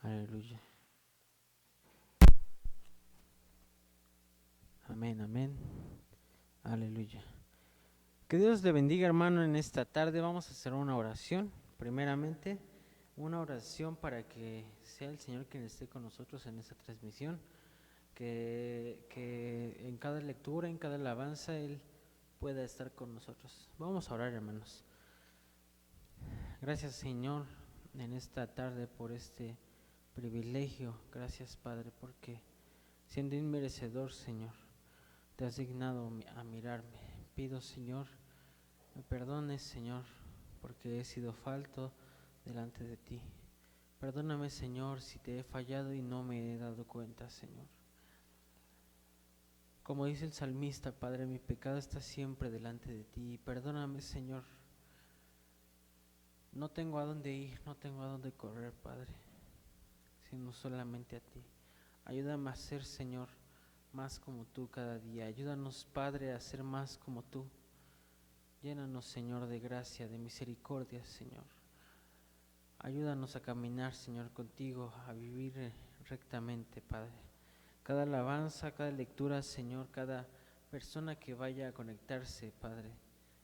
Aleluya. Amén, amén. Aleluya. Que Dios le bendiga, hermano, en esta tarde. Vamos a hacer una oración. Primeramente, una oración para que sea el Señor quien esté con nosotros en esta transmisión. Que en cada lectura, en cada alabanza, Él pueda estar con nosotros. Vamos a orar, hermanos. Gracias, Señor, en esta tarde por este privilegio. Gracias, Padre, porque siendo inmerecedor, Señor, te has dignado a mirarme. Pido, Señor, me perdones, Señor, porque he sido falto delante de ti. Perdóname, Señor, si te he fallado y no me he dado cuenta, Señor. Como dice el salmista, Padre, mi pecado está siempre delante de ti. Perdóname, Señor. No tengo a dónde ir, no tengo a dónde correr, Padre, sino solamente a ti. Ayúdame a ser, Señor, más como tú cada día. Ayúdanos, Padre, a ser más como tú. Llénanos, Señor, de gracia, de misericordia, Señor. Ayúdanos a caminar, Señor, contigo, a vivir rectamente, Padre. Cada alabanza, cada lectura, Señor, cada persona que vaya a conectarse, Padre,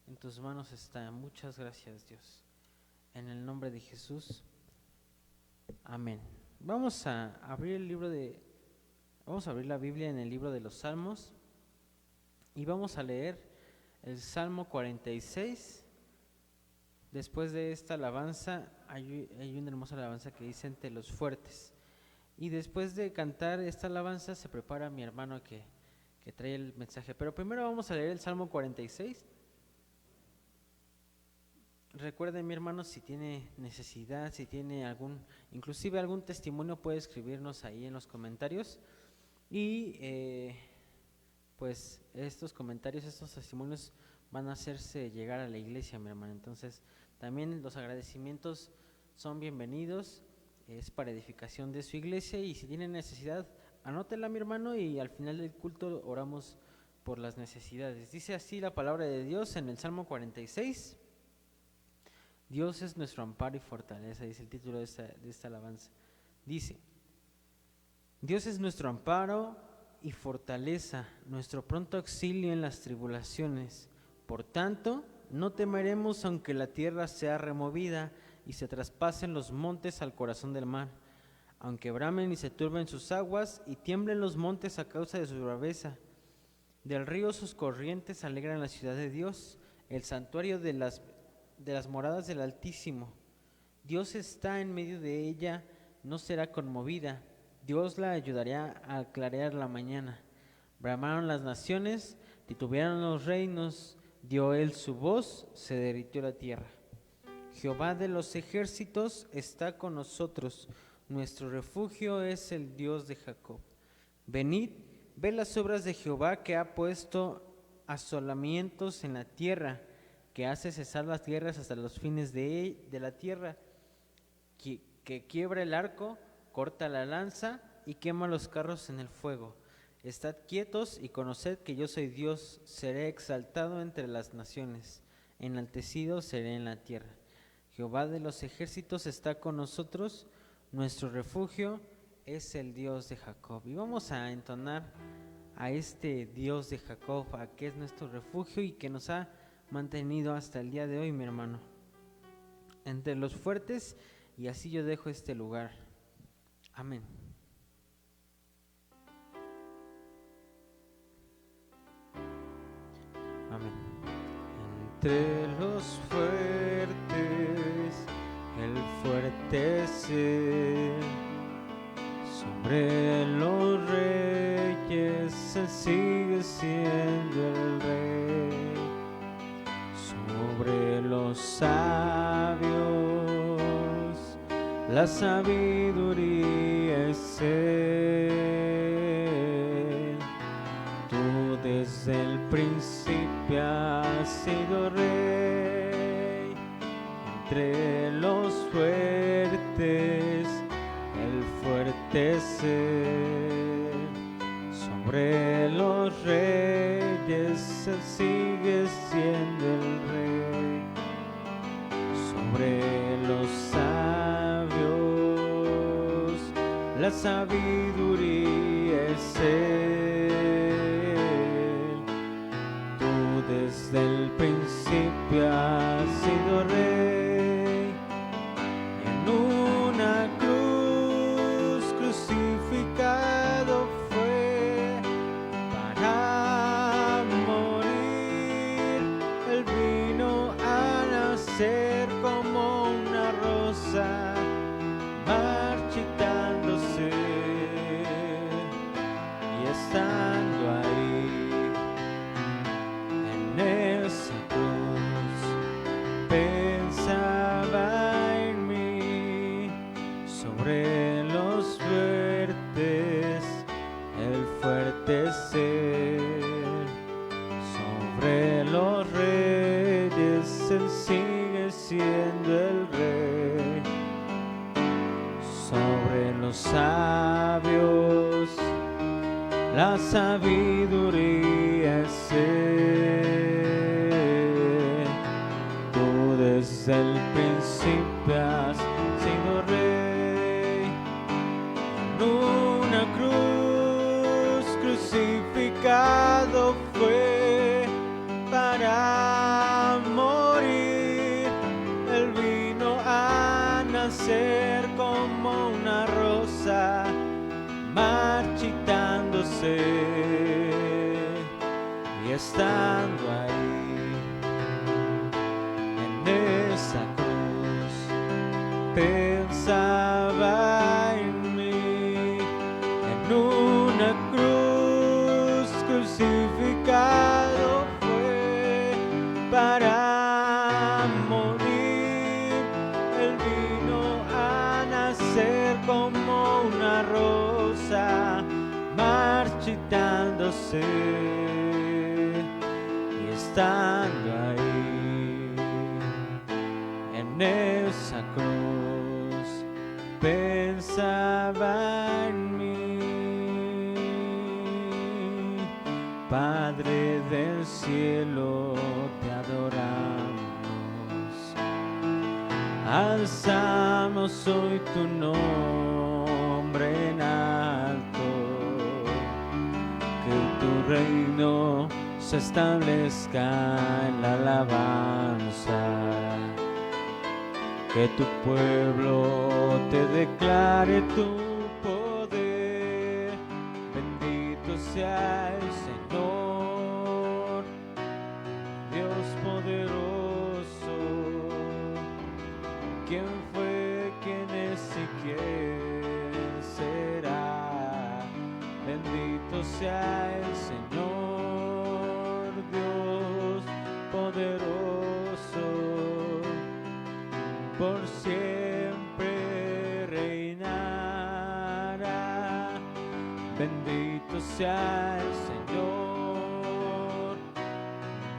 en tus manos está. Muchas gracias, Dios. En el nombre de Jesús. Amén. Vamos a abrir la Biblia en el libro de los Salmos y vamos a leer el Salmo 46. Después de esta alabanza hay una hermosa alabanza que dice entre los fuertes. Y después de cantar esta alabanza se prepara mi hermano que trae el mensaje. Pero primero vamos a leer el Salmo 46. Recuerden, mi hermano, si tiene necesidad, si tiene inclusive algún testimonio, puede escribirnos ahí en los comentarios. Y pues estos comentarios, estos testimonios van a hacerse llegar a la iglesia, mi hermano. Entonces, también los agradecimientos son bienvenidos, es para edificación de su iglesia. Y si tiene necesidad, anótela, mi hermano, y al final del culto oramos por las necesidades. Dice así la palabra de Dios en el Salmo 46. Dios es nuestro amparo y fortaleza, dice el título de esta alabanza. Dice: Dios es nuestro amparo y fortaleza, nuestro pronto auxilio en las tribulaciones. Por tanto, no temeremos aunque la tierra sea removida y se traspasen los montes al corazón del mar, aunque bramen y se turben sus aguas y tiemblen los montes a causa de su braveza. Del río sus corrientes alegran la ciudad de Dios, el santuario de las moradas del Altísimo. Dios está en medio de ella, no será conmovida. Dios la ayudará a clarear la mañana. Bramaron las naciones, titubearon los reinos, dio él su voz, se derritió la tierra. Jehová de los ejércitos está con nosotros, nuestro refugio es el Dios de Jacob. Venid, ve las obras de Jehová, que ha puesto asolamientos en la tierra, que hace cesar las guerras hasta los fines de la tierra, que quiebra el arco, corta la lanza y quema los carros en el fuego. Estad quietos y conoced que yo soy Dios, seré exaltado entre las naciones, enaltecido seré en la tierra. Jehová de los ejércitos está con nosotros, nuestro refugio es el Dios de Jacob. Y vamos a entonar a este Dios de Jacob, a que es nuestro refugio y que nos ha mantenido hasta el día de hoy, mi hermano, entre los fuertes, y así yo dejo este lugar. Amén. Amén. Entre los fuertes, el fuerte sobre los reyes sigue siendo el rey. Sobre los sabios, la sabiduría es él. Tú desde el principio has sido rey. Entre los fuertes, el fuerte es él. Sobre los reyes él sigue siendo el rey. Sobre los sabios la sabiduría es Él. Tú desde el principio has sido rey, en una cruz crucificado fue para morir. Él vino a nacer como una rosa marchitándose, y estando ahí en esa cruz pensaba en mí. Sobre los fuertes el fuerte es Él, sobre los reyes Él sigue siendo el rey, sobre los sabios la sabiduría es Él. Tú desde el principio has sido rey, en una cruz crucificado fue para morir. Él vino a nacer como una rosa marchitándose, y estando ahí en esa cruz pensaba en mí. En una cruz crucificado fue para morir. Él vino a nacer como una rosa marchitándose, y estando ahí en esa cruz pensaba en mí. Padre del cielo, te adoramos, alzamos hoy tu nombre en alto, que tu reino se establezca en la alabanza, que tu pueblo te declare tu poder. Bendito sea el Señor, Dios poderoso, quien fue, quien es y quién será. Bendito sea el Señor, Dios poderoso, por siempre reinará. Bendito sea el Señor,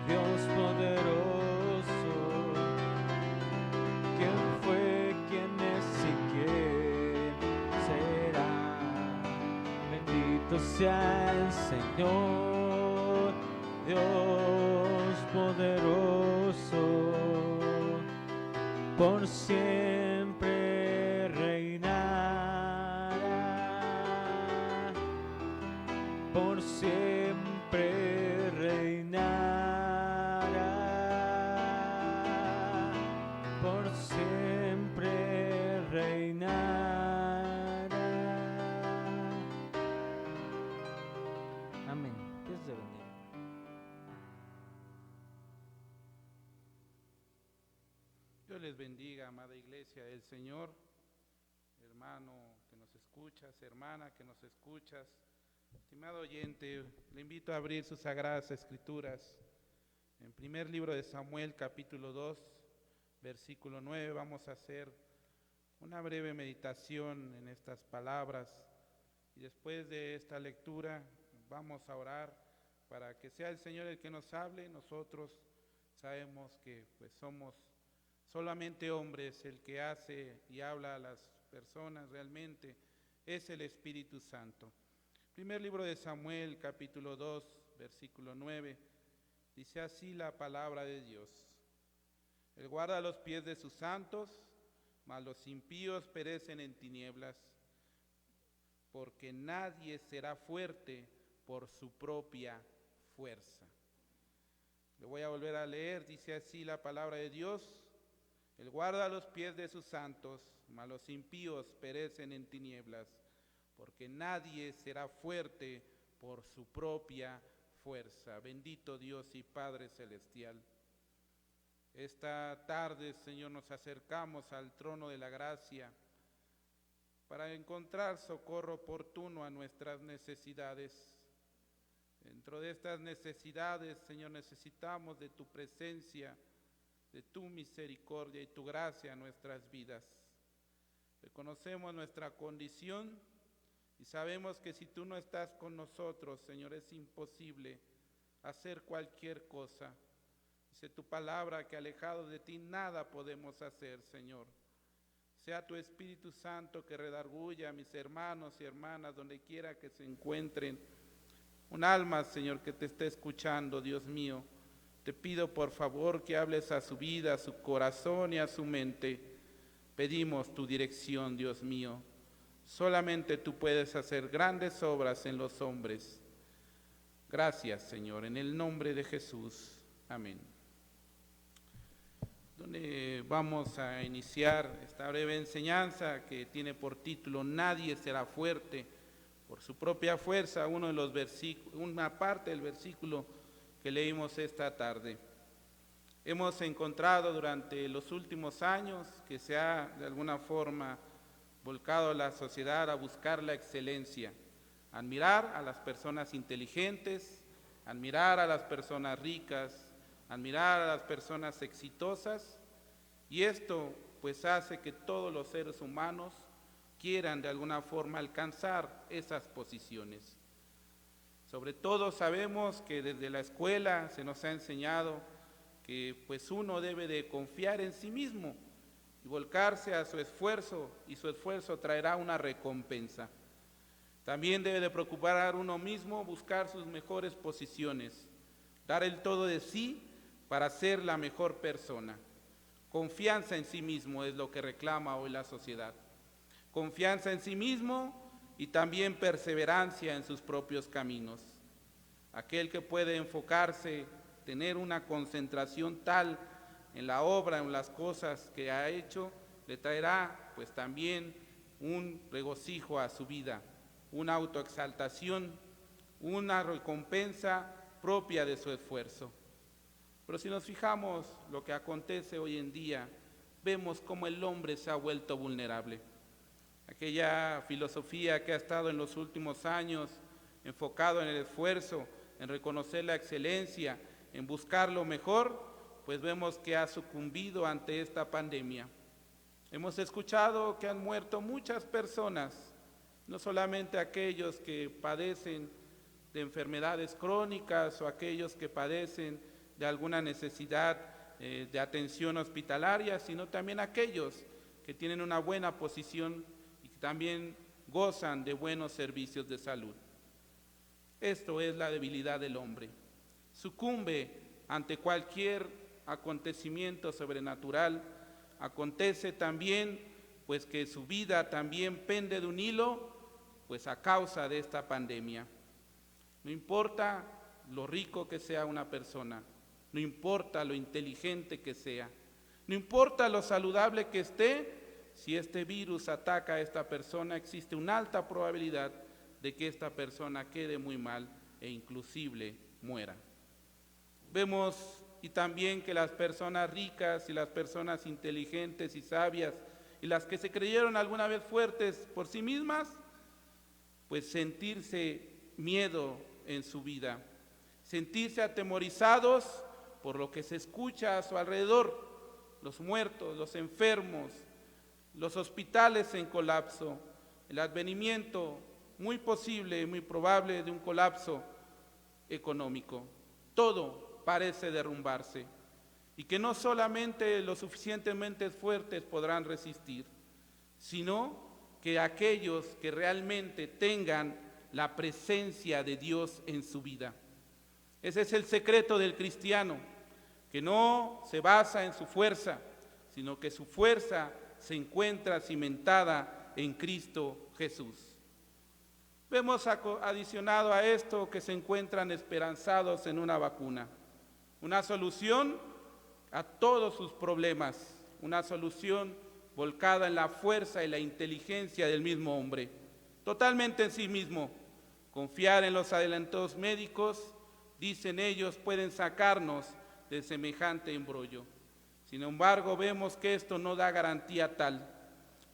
Dios poderoso, quien fue, quien es y quién será. Bendito sea el Señor, Dios poderoso, por siempre reinará, por siempre reinará, por siempre reinará. Amén. Dios te bendiga. Dios les bendiga, amada iglesia del Señor, hermano que nos escuchas, hermana que nos escuchas, estimado oyente, le invito a abrir sus sagradas escrituras. En primer libro de Samuel, capítulo 2, versículo 9, vamos a hacer una breve meditación en estas palabras, y después de esta lectura vamos a orar para que sea el Señor el que nos hable. Nosotros sabemos que pues somos solamente hombres, el que hace y habla a las personas realmente es el Espíritu Santo. Primer libro de Samuel, capítulo 2, versículo 9, dice así la palabra de Dios: Él guarda los pies de sus santos, mas los impíos perecen en tinieblas. porque nadie será fuerte por su propia fuerza. Le voy a volver a leer, dice así la palabra de Dios: Él guarda los pies de sus santos, mas los impíos perecen en tinieblas, porque nadie será fuerte por su propia fuerza. Bendito Dios y Padre Celestial. Esta tarde, Señor, nos acercamos al trono de la gracia para encontrar socorro oportuno a nuestras necesidades. Dentro de estas necesidades, Señor, necesitamos de tu presencia, de tu misericordia y tu gracia en nuestras vidas. Reconocemos nuestra condición y sabemos que si tú no estás con nosotros, Señor, es imposible hacer cualquier cosa. Dice tu palabra que alejados de ti nada podemos hacer, Señor. Sea tu Espíritu Santo que redarguya a mis hermanos y hermanas donde quiera que se encuentren. Un alma, Señor, que te esté escuchando, Dios mío. Te pido por favor que hables a su vida, a su corazón y a su mente. Pedimos tu dirección, Dios mío. Solamente tú puedes hacer grandes obras en los hombres. Gracias, Señor, en el nombre de Jesús. Amén. Donde vamos a iniciar esta breve enseñanza que tiene por título Nadie será fuerte por su propia fuerza, una parte del versículo que leímos esta tarde. Hemos encontrado durante los últimos años que se ha de alguna forma volcado la sociedad a buscar la excelencia, admirar a las personas inteligentes, admirar a las personas ricas, admirar a las personas exitosas, y esto pues hace que todos los seres humanos quieran de alguna forma alcanzar esas posiciones. Sobre todo sabemos que desde la escuela se nos ha enseñado que pues uno debe de confiar en sí mismo y volcarse a su esfuerzo, y su esfuerzo traerá una recompensa. También debe de preocupar a uno mismo, buscar sus mejores posiciones, dar el todo de sí para ser la mejor persona. Confianza en sí mismo es lo que reclama hoy la sociedad. Confianza en sí mismo y también perseverancia en sus propios caminos. Aquel que puede enfocarse, tener una concentración tal en la obra, en las cosas que ha hecho, le traerá pues también un regocijo a su vida, una autoexaltación, una recompensa propia de su esfuerzo. Pero si nos fijamos lo que acontece hoy en día, vemos cómo el hombre se ha vuelto vulnerable. Aquella filosofía que ha estado en los últimos años enfocado en el esfuerzo, en reconocer la excelencia, en buscar lo mejor, pues vemos que ha sucumbido ante esta pandemia. Hemos escuchado que han muerto muchas personas, no solamente aquellos que padecen de enfermedades crónicas o aquellos que padecen de alguna necesidad de atención hospitalaria, sino también aquellos que tienen una buena posición y que también gozan de buenos servicios de salud. Esto es la debilidad del hombre. Sucumbe ante cualquier acontecimiento sobrenatural. Acontece también pues que su vida también pende de un hilo pues a causa de esta pandemia. No importa lo rico que sea una persona, no importa lo inteligente que sea, no importa lo saludable que esté, si este virus ataca a esta persona, existe una alta probabilidad de que esta persona quede muy mal e inclusive muera. Vemos y también que las personas ricas y las personas inteligentes y sabias y las que se creyeron alguna vez fuertes por sí mismas, pues sentirse miedo en su vida, sentirse atemorizados por lo que se escucha a su alrededor, los muertos, los enfermos, los hospitales en colapso, el advenimiento muy posible, muy probable de un colapso económico. Todo parece derrumbarse y que no solamente los suficientemente fuertes podrán resistir, sino que aquellos que realmente tengan la presencia de Dios en su vida. Ese es el secreto del cristiano, que no se basa en su fuerza, sino que su fuerza se encuentra cimentada en Cristo Jesús. Vemos adicionado a esto que se encuentran esperanzados en una vacuna, una solución a todos sus problemas, una solución volcada en la fuerza y la inteligencia del mismo hombre, totalmente en sí mismo. Confiar en los adelantos médicos, dicen ellos, pueden sacarnos de semejante embrollo. Sin embargo, vemos que esto no da garantía tal.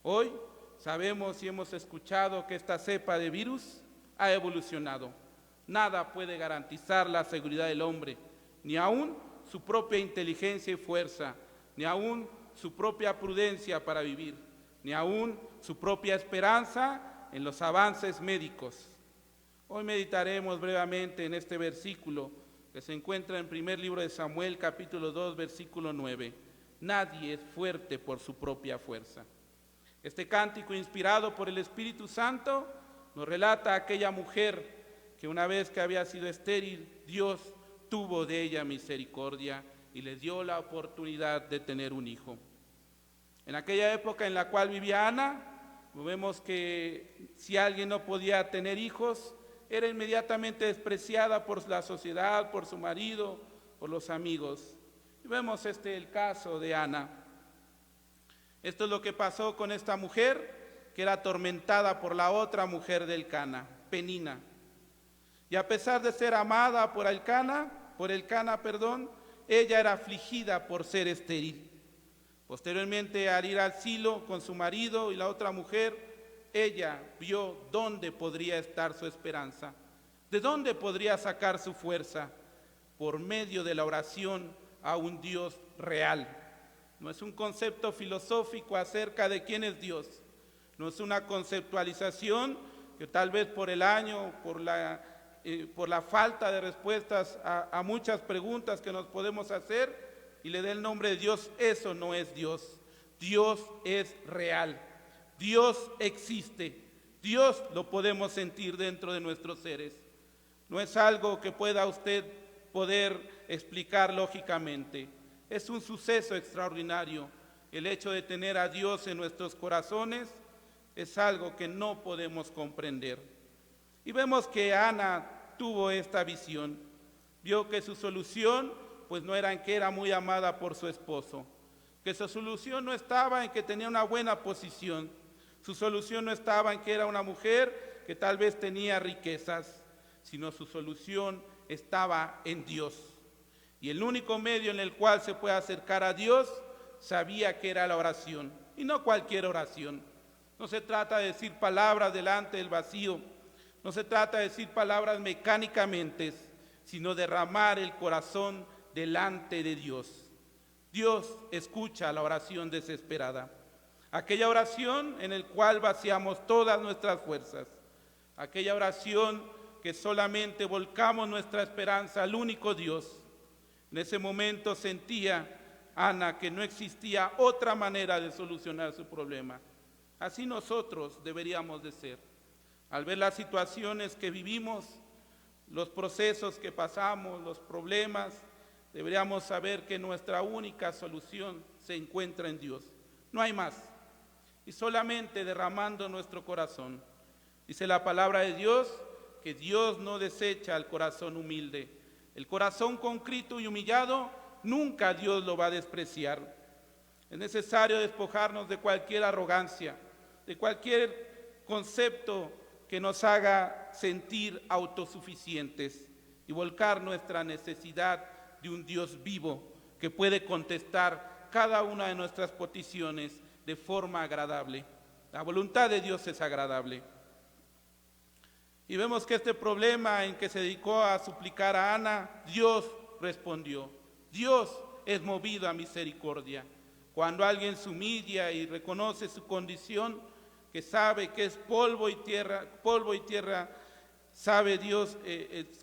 Hoy sabemos y hemos escuchado que esta cepa de virus ha evolucionado. Nada puede garantizar la seguridad del hombre, ni aún su propia inteligencia y fuerza, ni aún su propia prudencia para vivir, ni aún su propia esperanza en los avances médicos. Hoy meditaremos brevemente en este versículo que se encuentra en primer libro de Samuel, capítulo 2, versículo 9. Nadie es fuerte por su propia fuerza. Este cántico, inspirado por el Espíritu Santo, nos relata a aquella mujer que una vez que había sido estéril, Dios tuvo de ella misericordia y le dio la oportunidad de tener un hijo. En aquella época en la cual vivía Ana, vemos que si alguien no podía tener hijos, era inmediatamente despreciada por la sociedad, por su marido, por los amigos. Y vemos el caso de Ana. Esto es lo que pasó con esta mujer, que era atormentada por la otra mujer del Cana, Penina. Y a pesar de ser amada por el Cana, ella era afligida por ser estéril. Posteriormente, al ir al Silo con su marido y la otra mujer, ella vio dónde podría estar su esperanza, de dónde podría sacar su fuerza, por medio de la oración a un Dios real. No es un concepto filosófico acerca de quién es Dios, no es una conceptualización que tal vez por el año, por la falta de respuestas a muchas preguntas que nos podemos hacer y le dé el nombre de Dios. Eso no es Dios. Dios es real. Dios existe. Dios lo podemos sentir dentro de nuestros seres. No es algo que pueda usted poder explicar lógicamente. Es un suceso extraordinario. El hecho de tener a Dios en nuestros corazones es algo que no podemos comprender. Y vemos que Ana tuvo esta visión. Vio que su solución pues no era en que era muy amada por su esposo, que su solución no estaba en que tenía una buena posición, su solución no estaba en que era una mujer que tal vez tenía riquezas, sino su solución estaba en Dios. Y el único medio en el cual se puede acercar a Dios, sabía que era la oración, y no cualquier oración. No se trata de decir palabras delante del vacío, no se trata de decir palabras mecánicamente, sino derramar el corazón delante de Dios. Dios escucha la oración desesperada, aquella oración en la cual vaciamos todas nuestras fuerzas, aquella oración que solamente volcamos nuestra esperanza al único Dios. En ese momento sentía Ana que no existía otra manera de solucionar su problema. Así nosotros deberíamos de ser. Al ver las situaciones que vivimos, los procesos que pasamos, los problemas, deberíamos saber que nuestra única solución se encuentra en Dios. No hay más. Y solamente derramando nuestro corazón. Dice la palabra de Dios que Dios no desecha al corazón humilde. El corazón contrito y humillado, nunca Dios lo va a despreciar. Es necesario despojarnos de cualquier arrogancia, de cualquier concepto que nos haga sentir autosuficientes y volcar nuestra necesidad de un Dios vivo que puede contestar cada una de nuestras peticiones de forma agradable. La voluntad de Dios es agradable. Y vemos que este problema en que se dedicó a suplicar a Ana, Dios respondió. Dios es movido a misericordia. Cuando alguien se humilla y reconoce su condición, que sabe que es polvo y tierra, sabe Dios,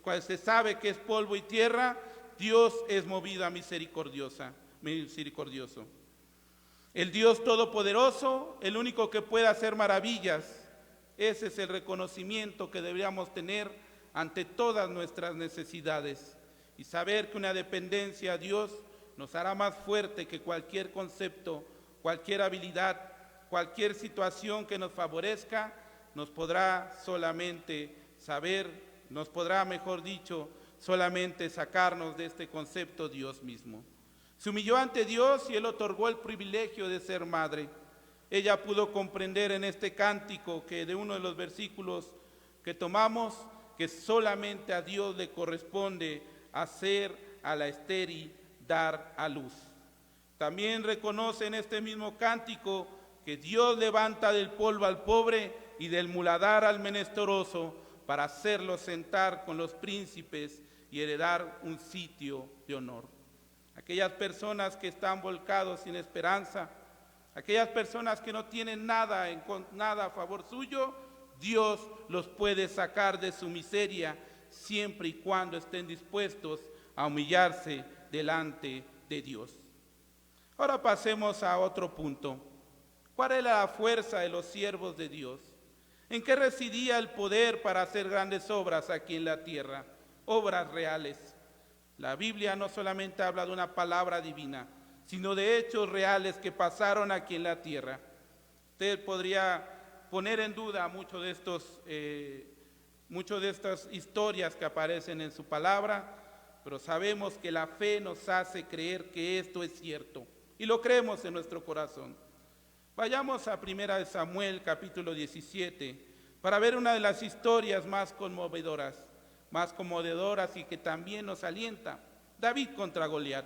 cuando se sabe que es polvo y tierra, Dios es movido a misericordioso. El Dios todopoderoso, el único que puede hacer maravillas, ese es el reconocimiento que deberíamos tener ante todas nuestras necesidades y saber que una dependencia a Dios nos hará más fuerte que cualquier concepto, cualquier habilidad, cualquier situación que nos favorezca, nos podrá mejor dicho, solamente sacarnos de este concepto Dios mismo. Se humilló ante Dios y Él otorgó el privilegio de ser madre. Ella pudo comprender en este cántico que de uno de los versículos que tomamos, que solamente a Dios le corresponde hacer a la estéril dar a luz. También reconoce en este mismo cántico que Dios levanta del polvo al pobre y del muladar al menesteroso para hacerlo sentar con los príncipes y heredar un sitio de honor. Aquellas personas que están volcados sin esperanza, aquellas personas que no tienen nada a favor suyo, Dios los puede sacar de su miseria siempre y cuando estén dispuestos a humillarse delante de Dios. Ahora pasemos a otro punto. ¿Cuál era la fuerza de los siervos de Dios? ¿En qué residía el poder para hacer grandes obras aquí en la tierra? Obras reales. La Biblia no solamente habla de una palabra divina, sino de hechos reales que pasaron aquí en la tierra. Usted podría poner en duda muchas de estas historias que aparecen en su palabra, pero sabemos que la fe nos hace creer que esto es cierto y lo creemos en nuestro corazón. Vayamos a 1 Samuel capítulo 17 para ver una de las historias más conmovedoras y que también nos alienta. David contra Goliat.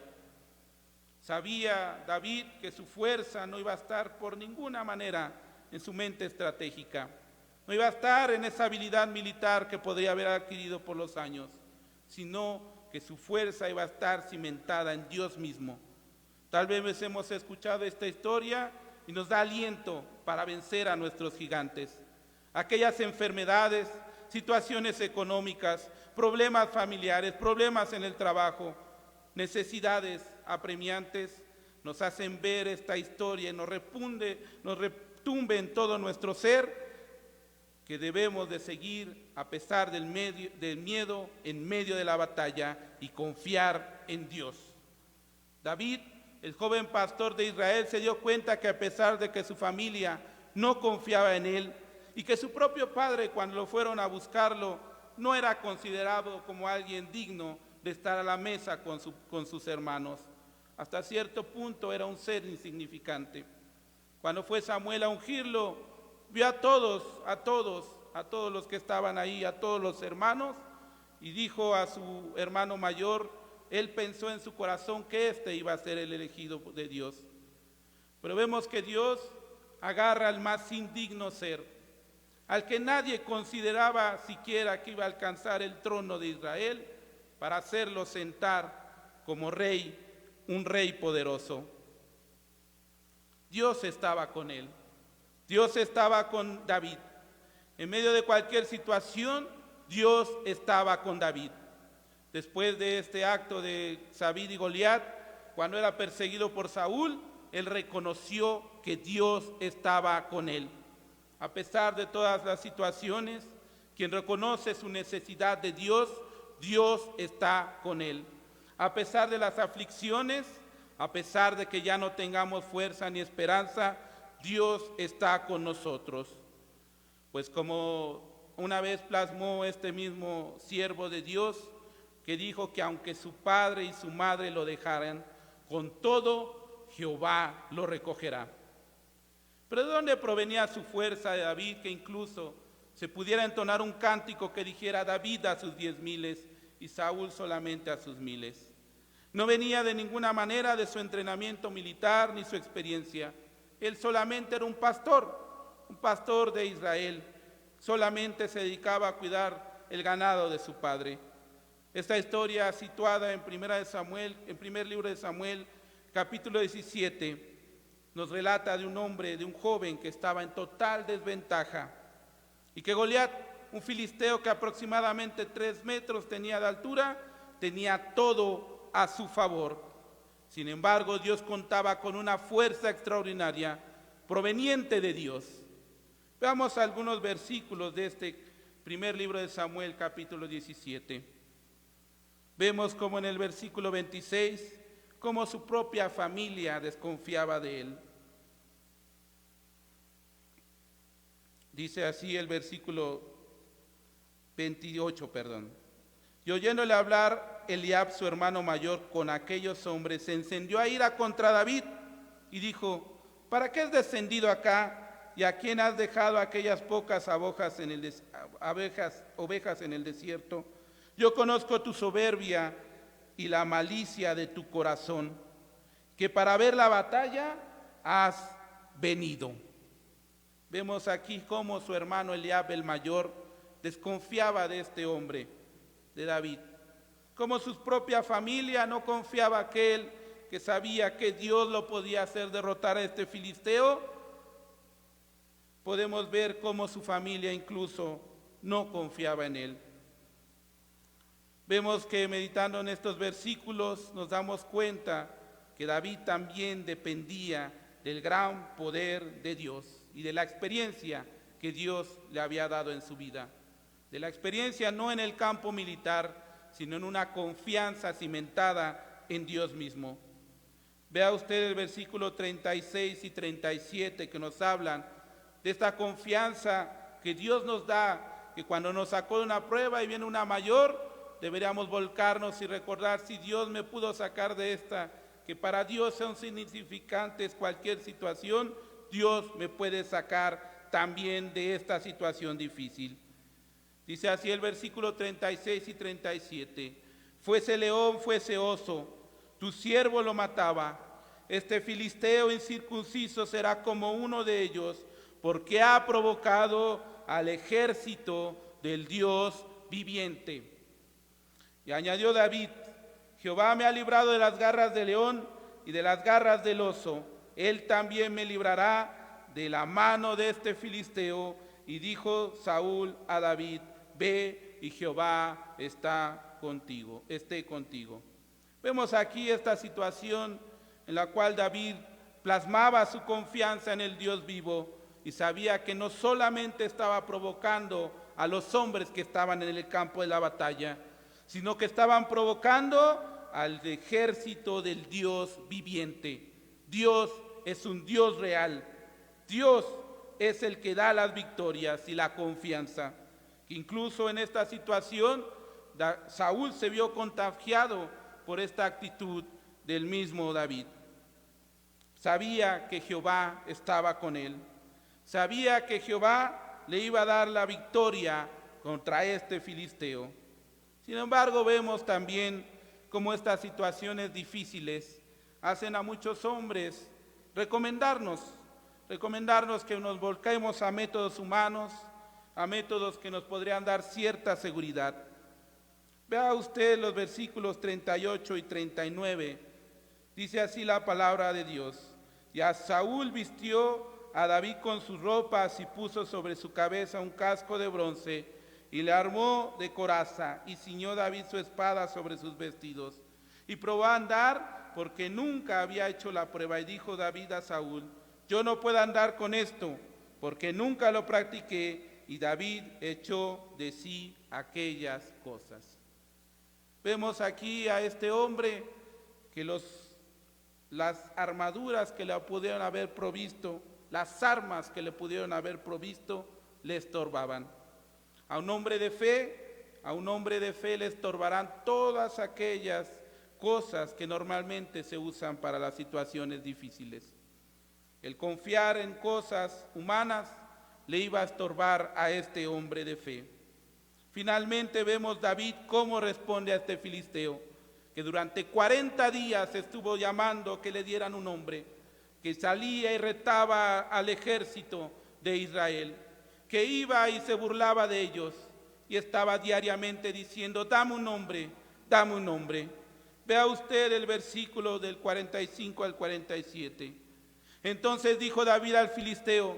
Sabía David que su fuerza no iba a estar por ninguna manera en su mente estratégica, no iba a estar en esa habilidad militar que podría haber adquirido por los años, sino que su fuerza iba a estar cimentada en Dios mismo. Tal vez hemos escuchado esta historia y nos da aliento para vencer a nuestros gigantes. Aquellas enfermedades, situaciones económicas, problemas familiares, problemas en el trabajo, necesidades apremiantes, nos hacen ver esta historia y nos retumbe en todo nuestro ser que debemos de seguir a pesar del miedo en medio de la batalla y confiar en Dios. David, el joven pastor de Israel, se dio cuenta que a pesar de que su familia no confiaba en él y que su propio padre, cuando lo fueron a buscarlo, no era considerado como alguien digno de estar a la mesa con sus hermanos. Hasta cierto punto era un ser insignificante. Cuando fue Samuel a ungirlo, vio a todos los que estaban ahí, a todos los hermanos, y dijo a su hermano mayor, él pensó en su corazón que este iba a ser el elegido de Dios. Pero vemos que Dios agarra al más indigno ser, al que nadie consideraba siquiera que iba a alcanzar el trono de Israel, para hacerlo sentar como rey, un rey poderoso. Dios estaba con él. Dios estaba con David. En medio de cualquier situación, Dios estaba con David. Después de este acto de David y Goliat, cuando era perseguido por Saúl, él reconoció que Dios estaba con él. A pesar de todas las situaciones, quien reconoce su necesidad de Dios, Dios está con él. A pesar de las aflicciones, a pesar de que ya no tengamos fuerza ni esperanza, Dios está con nosotros. Pues como una vez plasmó este mismo siervo de Dios, que dijo que aunque su padre y su madre lo dejaran, con todo Jehová lo recogerá. Pero ¿de dónde provenía su fuerza de David, que incluso se pudiera entonar un cántico que dijera David a sus 10,000 y Saúl solamente a sus 1,000? No venía de ninguna manera de su entrenamiento militar ni su experiencia. Él solamente era un pastor de Israel. Solamente se dedicaba a cuidar el ganado de su padre. Esta historia situada en primer libro de Samuel, capítulo 17, nos relata de un hombre, de un joven que estaba en total desventaja y que Goliat, un filisteo que aproximadamente 3 metros tenía de altura, tenía todo a su favor. Sin embargo, Dios contaba con una fuerza extraordinaria proveniente de Dios. Veamos algunos versículos de este primer libro de Samuel, capítulo 17. Vemos como en el versículo 26, cómo su propia familia desconfiaba de él. Dice así el versículo 28, Y oyéndole hablar Eliab, su hermano mayor, con aquellos hombres, se encendió a ira contra David y dijo: ¿para qué has descendido acá? ¿Y a quién has dejado aquellas pocas ovejas en el desierto? Yo conozco tu soberbia y la malicia de tu corazón, que para ver la batalla has venido. Vemos aquí cómo su hermano Eliab el mayor desconfiaba de este hombre, de David. Como su propia familia no confiaba aquel que sabía que Dios lo podía hacer derrotar a este filisteo. Podemos ver cómo su familia incluso no confiaba en él. Vemos que meditando en estos versículos nos damos cuenta que David también dependía del gran poder de Dios y de la experiencia que Dios le había dado en su vida. De la experiencia no en el campo militar, sino en una confianza cimentada en Dios mismo. Vea usted el versículo 36 y 37 que nos hablan de esta confianza que Dios nos da, que cuando nos sacó de una prueba y viene una mayor, deberíamos volcarnos y recordar: si Dios me pudo sacar de esta, que para Dios son insignificantes cualquier situación, Dios me puede sacar también de esta situación difícil. Dice así el versículo 36 y 37: fuese león, fuese oso, tu siervo lo mataba. Este filisteo incircunciso será como uno de ellos, porque ha provocado al ejército del Dios viviente. Y añadió David: Jehová me ha librado de las garras del león y de las garras del oso. Él también me librará de la mano de este filisteo. Y dijo Saúl a David: ve, y Jehová esté contigo. Vemos aquí esta situación en la cual David plasmaba su confianza en el Dios vivo y sabía que no solamente estaba provocando a los hombres que estaban en el campo de la batalla, sino que estaban provocando al ejército del Dios viviente. Dios es un Dios real. Dios es el que da las victorias y la confianza. Incluso en esta situación, Saúl se vio contagiado por esta actitud del mismo David. Sabía que Jehová estaba con él. Sabía que Jehová le iba a dar la victoria contra este filisteo. Sin embargo, vemos también cómo estas situaciones difíciles hacen a muchos hombres recomendarnos que nos volquemos a métodos humanos, a métodos que nos podrían dar cierta seguridad. Vea usted los versículos 38 y 39. Dice así la palabra de Dios: y a Saúl vistió a David con sus ropas y puso sobre su cabeza un casco de bronce y le armó de coraza y ciñó David su espada sobre sus vestidos y probó a andar porque nunca había hecho la prueba. Y dijo David a Saúl: yo no puedo andar con esto porque nunca lo practiqué. Y David echó de sí aquellas cosas. Vemos aquí a este hombre que las armaduras que le pudieron haber provisto, las armas que le pudieron haber provisto, le estorbaban. A un hombre de fe le estorbarán todas aquellas cosas que normalmente se usan para las situaciones difíciles. El confiar en cosas humanas le iba a estorbar a este hombre de fe. Finalmente vemos David cómo responde a este filisteo, que durante 40 días estuvo llamando que le dieran un nombre, que salía y retaba al ejército de Israel, que iba y se burlaba de ellos y estaba diariamente diciendo: dame un nombre, dame un nombre. Vea usted el versículo del 45 al 47. Entonces dijo David al filisteo: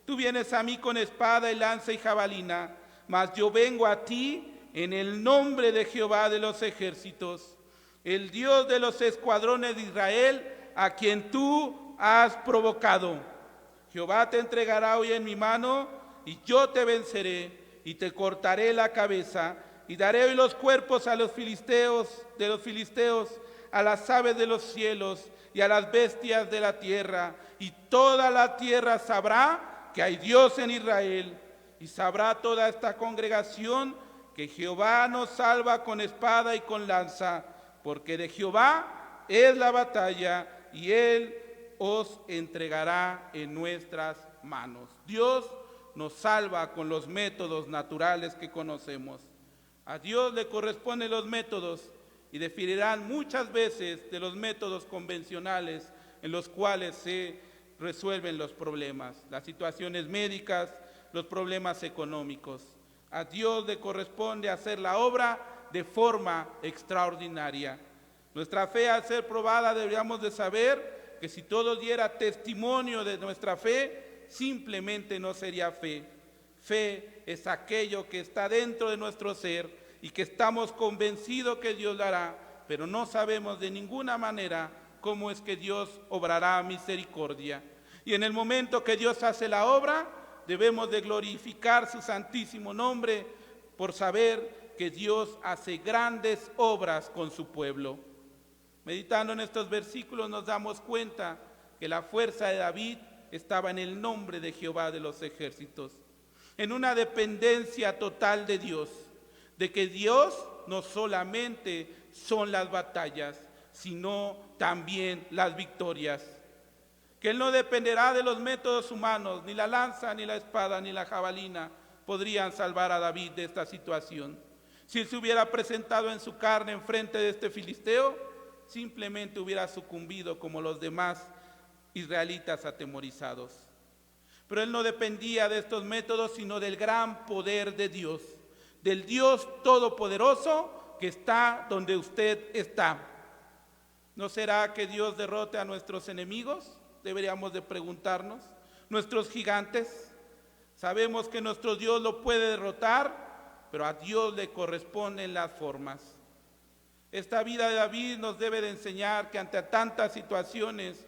tú vienes a mí con espada y lanza y jabalina, mas yo vengo a ti en el nombre de Jehová de los ejércitos, el Dios de los escuadrones de Israel, a quien tú has provocado. Jehová te entregará hoy en mi mano, y yo te venceré, y te cortaré la cabeza, y daré hoy los cuerpos a los filisteos, a las aves de los cielos, y a las bestias de la tierra, y toda la tierra sabrá que hay Dios en Israel, y sabrá toda esta congregación que Jehová nos salva con espada y con lanza, porque de Jehová es la batalla, y Él os entregará en nuestras manos. Dios nos salva con los métodos naturales que conocemos. A Dios le corresponden los métodos y diferirán muchas veces de los métodos convencionales en los cuales se resuelven los problemas, las situaciones médicas, los problemas económicos. A Dios le corresponde hacer la obra de forma extraordinaria. Nuestra fe, al ser probada, deberíamos de saber que si todo diera testimonio de nuestra fe, simplemente no sería fe. Fe es aquello que está dentro de nuestro ser y que estamos convencidos que Dios lo hará, pero no sabemos de ninguna manera cómo es que Dios obrará misericordia. Y en el momento que Dios hace la obra, debemos de glorificar su santísimo nombre por saber que Dios hace grandes obras con su pueblo. Meditando en estos versículos nos damos cuenta que la fuerza de David estaba en el nombre de Jehová de los ejércitos, en una dependencia total de Dios, de que Dios no solamente son las batallas, sino también las victorias. Que Él no dependerá de los métodos humanos, ni la lanza, ni la espada, ni la jabalina podrían salvar a David de esta situación. Si Él se hubiera presentado en su carne en frente de este filisteo, simplemente hubiera sucumbido como los demás israelitas atemorizados. Pero Él no dependía de estos métodos, sino del gran poder de Dios, del Dios todopoderoso que está donde usted está. ¿No será que Dios derrote a nuestros enemigos? Deberíamos de preguntarnos. Nuestros gigantes, sabemos que nuestro Dios lo puede derrotar, pero a Dios le corresponden las formas. Esta vida de David nos debe de enseñar que ante tantas situaciones,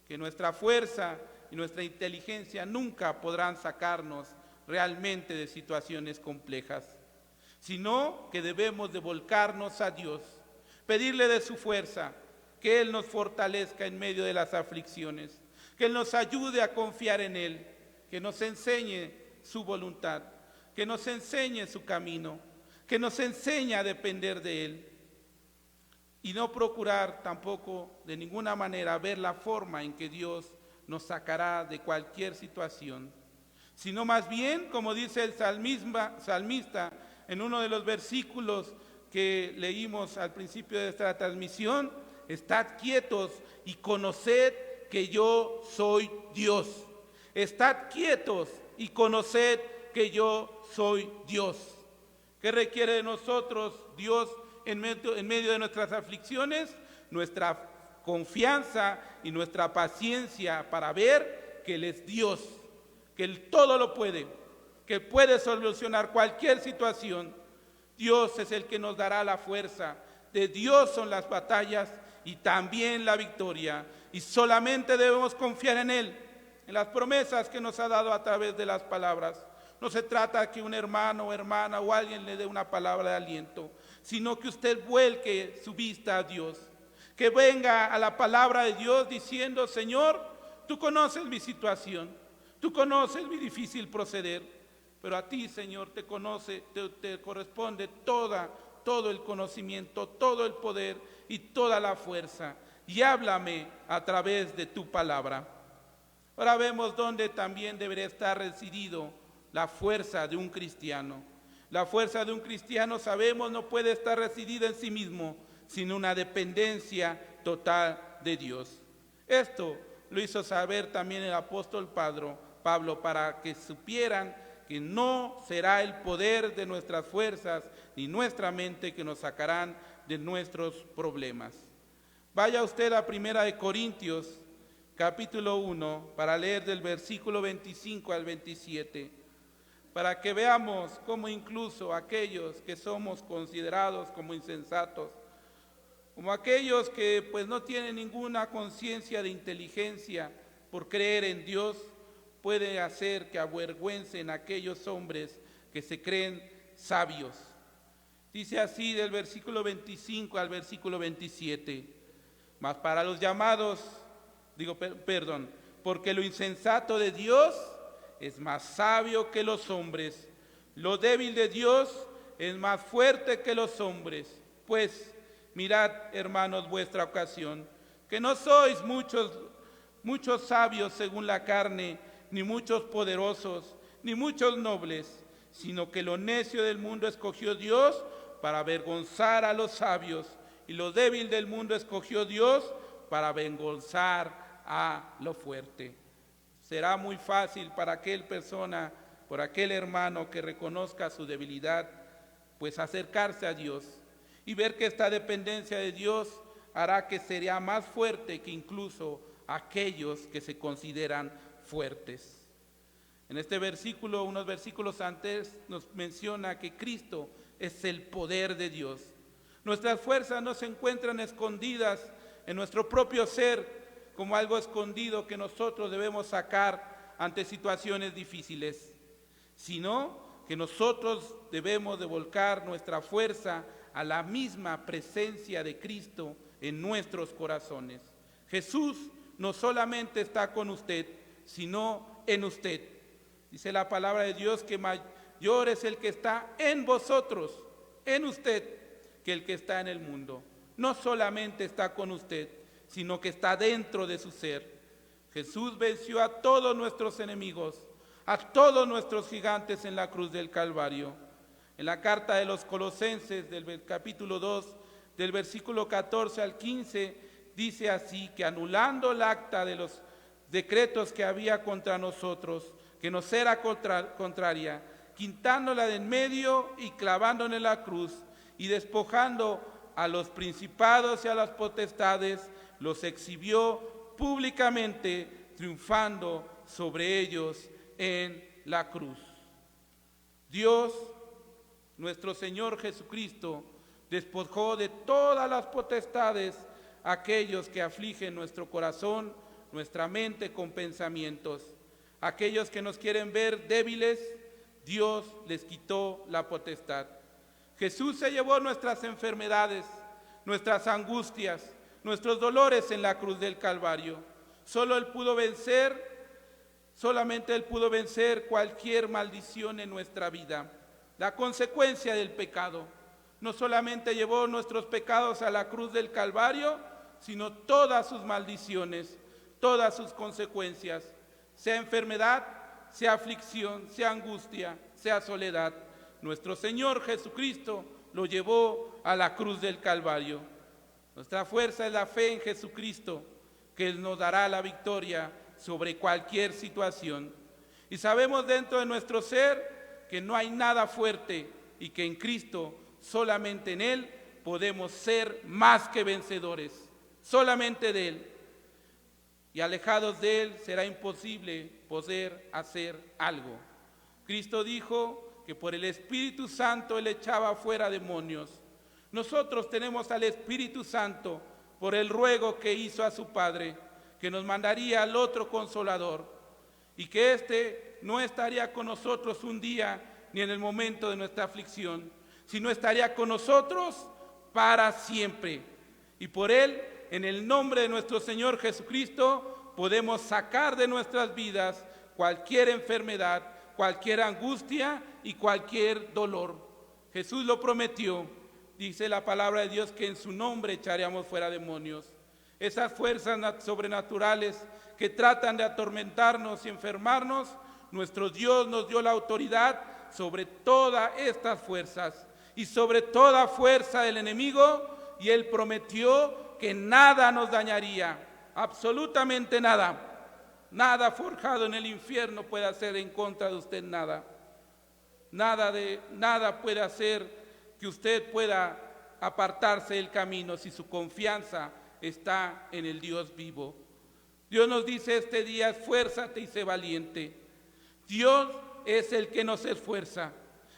que nuestra fuerza y nuestra inteligencia nunca podrán sacarnos realmente de situaciones complejas, sino que debemos de volcarnos a Dios, pedirle de su fuerza, que Él nos fortalezca en medio de las aflicciones, que Él nos ayude a confiar en Él, que nos enseñe su voluntad, que nos enseñe su camino, que nos enseñe a depender de Él. Y no procurar tampoco de ninguna manera ver la forma en que Dios nos sacará de cualquier situación, sino más bien, como dice el salmista en uno de los versículos que leímos al principio de esta transmisión: estad quietos y conoced que yo soy Dios. Estad quietos y conoced que yo soy Dios. ¿Qué requiere de nosotros Dios en medio de nuestras aflicciones? Nuestra confianza y nuestra paciencia para ver que Él es Dios, que Él todo lo puede, que puede solucionar cualquier situación. Dios es el que nos dará la fuerza. De Dios son las batallas y también la victoria. Y solamente debemos confiar en Él, en las promesas que nos ha dado a través de las palabras. No se trata que un hermano o hermana o alguien le dé una palabra de aliento, sino que usted vuelque su vista a Dios, que venga a la palabra de Dios diciendo: Señor, tú conoces mi situación, tú conoces mi difícil proceder, pero a ti, Señor, te corresponde todo el conocimiento, todo el poder y toda la fuerza, y háblame a través de tu palabra. Ahora vemos dónde también debería estar residido la fuerza de un cristiano. La fuerza de un cristiano, sabemos, no puede estar residida en sí mismo, sino una dependencia total de Dios. Esto lo hizo saber también el apóstol Pablo, para que supieran que no será el poder de nuestras fuerzas ni nuestra mente que nos sacarán de nuestros problemas. Vaya usted a 1 Corintios, capítulo 1, para leer del versículo 25 al 27, para que veamos cómo incluso aquellos que somos considerados como insensatos, como aquellos que pues no tienen ninguna conciencia de inteligencia por creer en Dios, puede hacer que avergüencen a aquellos hombres que se creen sabios. Dice así del versículo 25 al versículo 27: mas para los llamados, porque lo insensato de Dios es más sabio que los hombres. Lo débil de Dios es más fuerte que los hombres. Pues mirad, hermanos, vuestra ocasión, que no sois muchos sabios según la carne, ni muchos poderosos, ni muchos nobles, sino que lo necio del mundo escogió Dios para avergonzar a los sabios, y lo débil del mundo escogió Dios para avergonzar a lo fuerte. Será muy fácil para aquel persona, por aquel hermano que reconozca su debilidad, pues acercarse a Dios y ver que esta dependencia de Dios hará que sería más fuerte que incluso aquellos que se consideran fuertes. En este versículo, unos versículos antes, nos menciona que Cristo es el poder de Dios. Nuestras fuerzas no se encuentran escondidas en nuestro propio ser como algo escondido que nosotros debemos sacar ante situaciones difíciles, sino que nosotros debemos de volcar nuestra fuerza a la misma presencia de Cristo en nuestros corazones. Jesús no solamente está con usted, sino en usted. Dice la palabra de Dios que mayor es el que está en vosotros, en usted, que el que está en el mundo. No solamente está con usted, sino que está dentro de su ser. Jesús venció a todos nuestros enemigos, a todos nuestros gigantes en la cruz del Calvario. En la carta de los Colosenses, del capítulo 2, del versículo 14 al 15, dice así, que anulando el acta de los decretos que había contra nosotros, que nos era contraria, quitándola de en medio y clavándola en la cruz, y despojando a los principados y a las potestades, los exhibió públicamente, triunfando sobre ellos en la cruz. Dios, nuestro Señor Jesucristo, despojó de todas las potestades a aquellos que afligen nuestro corazón, nuestra mente con pensamientos. Aquellos que nos quieren ver débiles, Dios les quitó la potestad. Jesús se llevó nuestras enfermedades, nuestras angustias, nuestros dolores en la cruz del Calvario. Solamente Él pudo vencer cualquier maldición en nuestra vida, la consecuencia del pecado. No solamente llevó nuestros pecados a la cruz del Calvario, sino todas sus maldiciones, todas sus consecuencias, sea enfermedad, sea aflicción, sea angustia, sea soledad. Nuestro Señor Jesucristo lo llevó a la cruz del Calvario. Nuestra fuerza es la fe en Jesucristo, que Él nos dará la victoria sobre cualquier situación. Y sabemos dentro de nuestro ser que no hay nada fuerte y que en Cristo, solamente en Él, podemos ser más que vencedores. Solamente de Él. Y alejados de Él será imposible poder hacer algo. Cristo dijo que por el Espíritu Santo Él echaba fuera demonios. Nosotros tenemos al Espíritu Santo por el ruego que hizo a su Padre, que nos mandaría al otro Consolador, y que éste no estaría con nosotros un día ni en el momento de nuestra aflicción, sino estaría con nosotros para siempre. Y por Él, en el nombre de nuestro Señor Jesucristo, podemos sacar de nuestras vidas cualquier enfermedad, cualquier angustia y cualquier dolor. Jesús lo prometió. Dice la palabra de Dios que en su nombre echaríamos fuera demonios. Esas fuerzas sobrenaturales que tratan de atormentarnos y enfermarnos, nuestro Dios nos dio la autoridad sobre todas estas fuerzas y sobre toda fuerza del enemigo, y Él prometió que nada nos dañaría, absolutamente nada. Nada forjado en el infierno puede hacer en contra de usted nada. Nada puede hacer que usted pueda apartarse del camino si su confianza está en el Dios vivo. Dios nos dice este día: esfuérzate y sé valiente. Dios es el que nos esfuerza,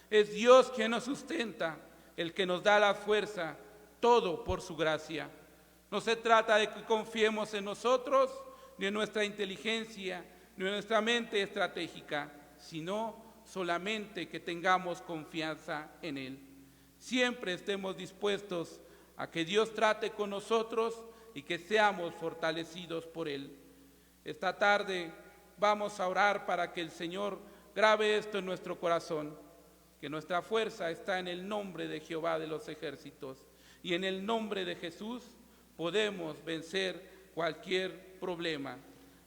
es Dios quien nos sustenta, el que nos da la fuerza, todo por su gracia. No se trata de que confiemos en nosotros, ni en nuestra inteligencia, ni en nuestra mente estratégica, sino solamente que tengamos confianza en Él. Siempre estemos dispuestos a que Dios trate con nosotros y que seamos fortalecidos por Él. Esta tarde vamos a orar para que el Señor grabe esto en nuestro corazón, que nuestra fuerza está en el nombre de Jehová de los ejércitos, y en el nombre de Jesús podemos vencer cualquier problema.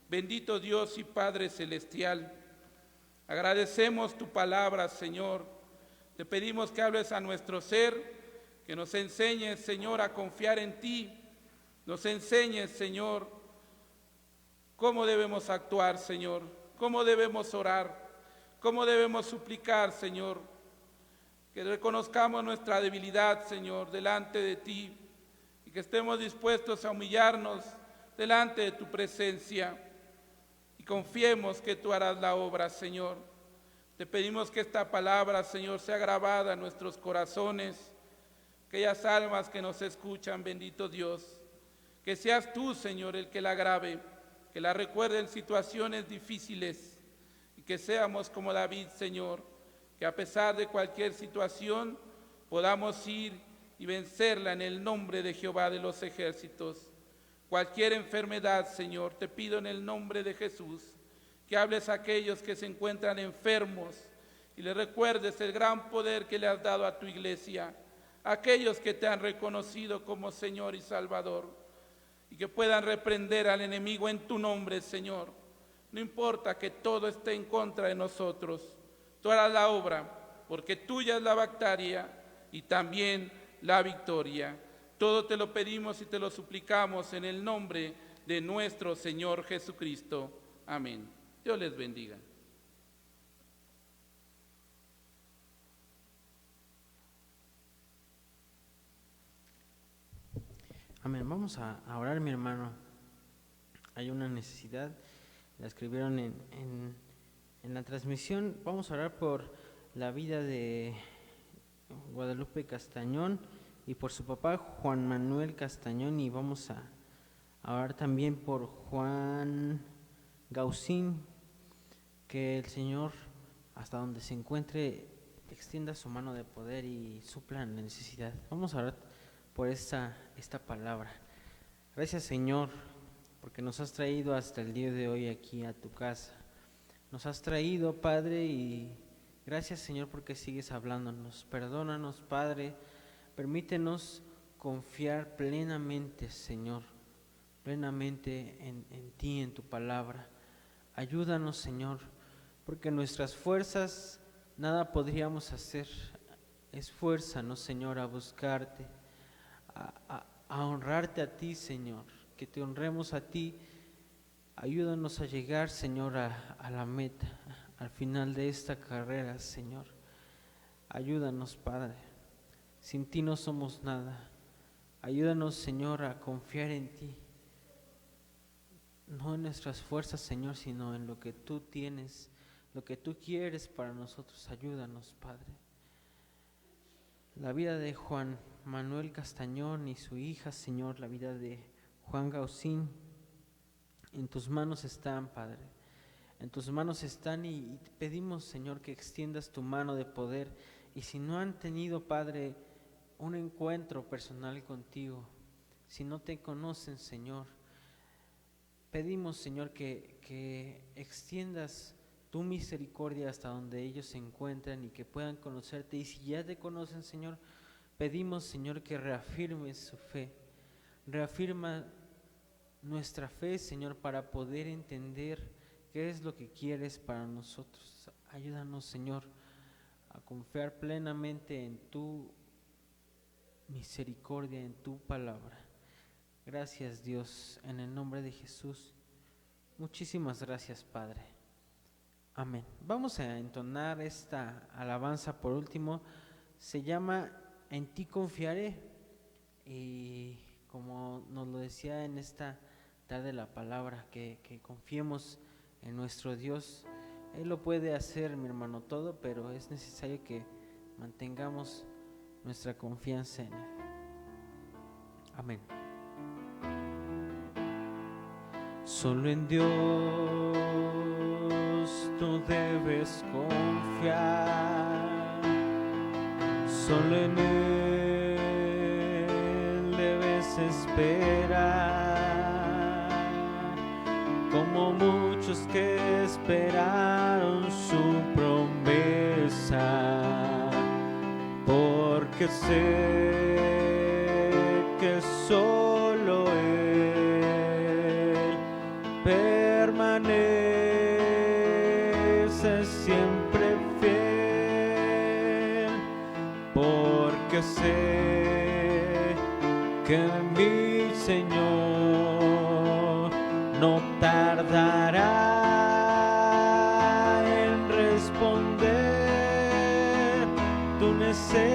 Bendito Dios y Padre celestial, agradecemos tu palabra, Señor. Te pedimos que hables a nuestro ser, que nos enseñes, Señor, a confiar en ti. Nos enseñes, Señor, cómo debemos actuar, Señor, cómo debemos orar, cómo debemos suplicar, Señor. Que reconozcamos nuestra debilidad, Señor, delante de ti, y que estemos dispuestos a humillarnos delante de tu presencia, y confiemos que tú harás la obra, Señor. Te pedimos que esta palabra, Señor, sea grabada en nuestros corazones, aquellas almas que nos escuchan, bendito Dios, que seas tú, Señor, el que la grabe, que la recuerde en situaciones difíciles, y que seamos como David, Señor, que a pesar de cualquier situación podamos ir y vencerla en el nombre de Jehová de los ejércitos. Cualquier enfermedad, Señor, te pido en el nombre de Jesús, que hables a aquellos que se encuentran enfermos y les recuerdes el gran poder que le has dado a tu iglesia, a aquellos que te han reconocido como Señor y Salvador, y que puedan reprender al enemigo en tu nombre, Señor. No importa que todo esté en contra de nosotros, tú harás la obra, porque tuya es la victoria y también la victoria. Todo te lo pedimos y te lo suplicamos en el nombre de nuestro Señor Jesucristo. Amén. Dios les bendiga. Amén. Vamos a orar, mi hermano. Hay una necesidad, la escribieron en la transmisión. Vamos a orar por la vida de Guadalupe Castañón y por su papá Juan Manuel Castañón, y vamos a orar también por Juan Gaucín, que el Señor, hasta donde se encuentre, extienda su mano de poder y supla la necesidad. Vamos a orar por esta palabra. Gracias, Señor, porque nos has traído hasta el día de hoy aquí a tu casa. Nos has traído, Padre, y gracias, Señor, porque sigues hablándonos. Perdónanos, Padre, permítenos confiar plenamente, Señor, plenamente en ti, en tu palabra. Ayúdanos, Señor, porque nuestras fuerzas nada podríamos hacer. Esfuérzanos, Señor, a buscarte, a honrarte a ti, Señor, que te honremos a ti. Ayúdanos a llegar, Señor, a la meta, al final de esta carrera, Señor. Ayúdanos, Padre. Sin ti no somos nada. Ayúdanos, Señor, a confiar en ti. No en nuestras fuerzas, Señor, sino en lo que tú tienes, lo que tú quieres para nosotros. Ayúdanos, Padre. La vida de Juan Manuel Castañón y su hija, Señor, la vida de Juan Gaucín, en tus manos están, Padre. En tus manos están, y te pedimos, Señor, que extiendas tu mano de poder. Y si no han tenido, Padre, un encuentro personal contigo, si no te conocen, Señor, pedimos, Señor, que extiendas tu misericordia hasta donde ellos se encuentran y que puedan conocerte. Y si ya te conocen, Señor, pedimos, Señor, que reafirmes su fe. Reafirma nuestra fe, Señor, para poder entender qué es lo que quieres para nosotros. Ayúdanos, Señor, a confiar plenamente en tu misericordia, en tu palabra. Gracias, Dios, en el nombre de Jesús. Muchísimas gracias, Padre. Amén. Vamos a entonar esta alabanza por último. Se llama En ti confiaré. Y como nos lo decía en esta tarde la palabra, que confiemos en nuestro Dios. Él lo puede hacer, mi hermano, todo, pero es necesario que mantengamos nuestra confianza en Él. Amén. Solo en Dios tú debes confiar, solo en Él debes esperar, como muchos que esperaron su promesa, porque sé que solo Él permanece siempre fiel, porque sé que mi Señor no tardará en responder tu necesidad.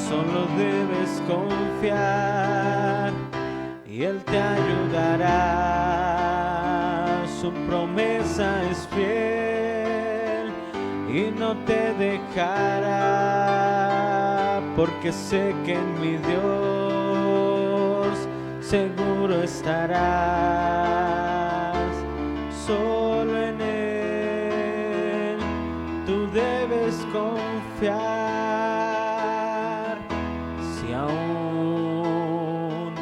Solo debes confiar y Él te ayudará. Su promesa es fiel y no te dejará, porque sé que en mi Dios seguro estarás. Solo en Él tú debes confiar. Si aún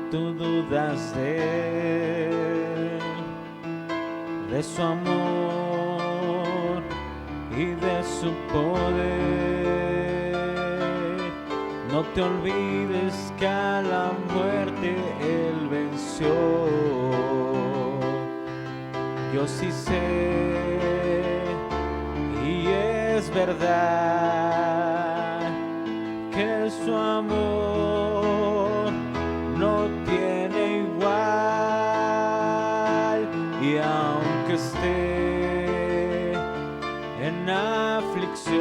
tú dudas de Él, de su amor y de su poder, no te olvides que a la muerte Él venció. Yo sí sé, y es verdad, que su amor no tiene igual, y aunque esté en aflicción,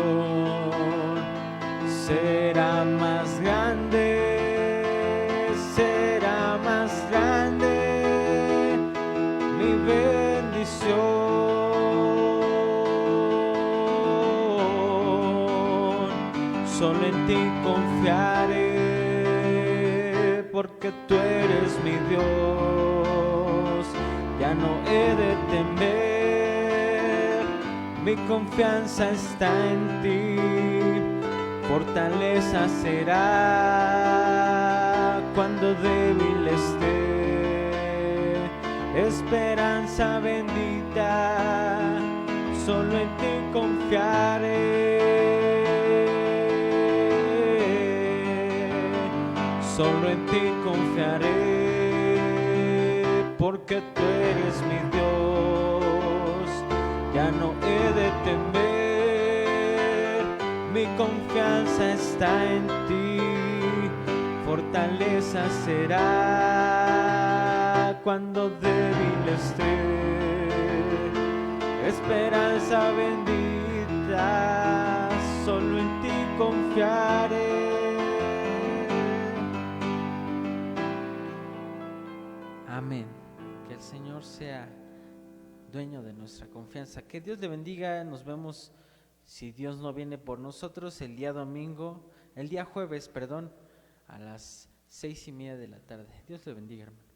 será más grande, será más grande mi bendición. Solo en ti confiaré, porque tú eres mi Dios. Ya no he de temer, mi confianza está en ti. Fortaleza será cuando débil esté, esperanza bendita, solo en ti confiaré. Solo en ti confiaré, porque tú eres mi Dios. Ya no he de temer, mi confianza está en ti. Fortaleza será cuando débil esté, esperanza bendita, solo en ti confiaré. Amén. Que el Señor sea dueño de nuestra confianza. Que Dios le bendiga. Nos vemos, si Dios no viene por nosotros, el día jueves, a las 6:30 de la tarde. Dios le bendiga, hermano.